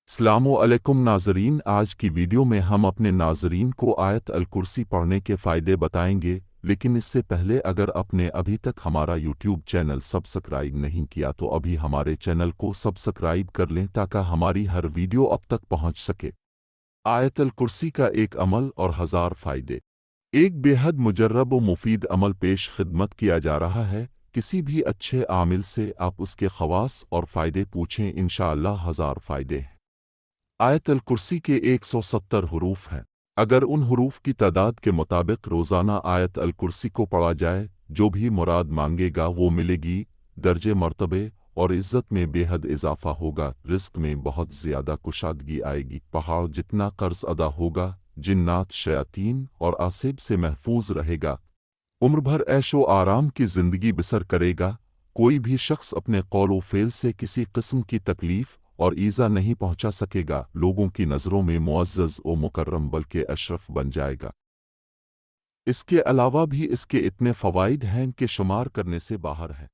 अस्सलामु अलैकुम नाज़रीन। आज की वीडियो में हम अपने नाज़रीन को आयत अल कुर्सी पढ़ने के फ़ायदे बताएंगे, लेकिन इससे पहले अगर आपने अभी तक हमारा यूट्यूब चैनल सब्सक्राइब नहीं किया तो अभी हमारे चैनल को सब्सक्राइब कर लें ताकि हमारी हर वीडियो अब तक पहुंच सके। आयत अल कुर्सी का एक अमल और हज़ार फ़ायदे। एक बेहद मुजर्रब व मुफीद अमल पेश खिदमत किया जा रहा है। किसी भी अच्छे आमिल से आप उसके ख़वास और फ़ायदे पूछें, इंशाअल्लाह हज़ार फ़ायदे हैं। आयत अल कुर्सी के 170 हरूफ हैं। अगर उन हरूफ की तादाद के मुताबिक रोज़ाना आयत अल कुर्सी को पढ़ा जाए, जो भी मुराद मांगेगा वो मिलेगी। दर्जे मर्तबे और इज़्ज़त में बेहद इजाफ़ा होगा। रिस्क में बहुत ज़्यादा कुशादगी आएगी। पहाड़ जितना कर्ज अदा होगा। जिन्नात, शयातीन और आसिब से महफूज रहेगा। उम्र भर ऐशो आराम की ज़िंदगी बसर करेगा। कोई भी शख्स अपने कौल फ़ेल से किसी किस्म की तकलीफ़ और ईज़ा नहीं पहुंचा सकेगा। लोगों की नज़रों में मुअज़्ज़ज़ व मुकर्रम बल्कि अशरफ बन जाएगा। इसके अलावा भी इसके इतने फ़वाइद हैं कि शुमार करने से बाहर हैं।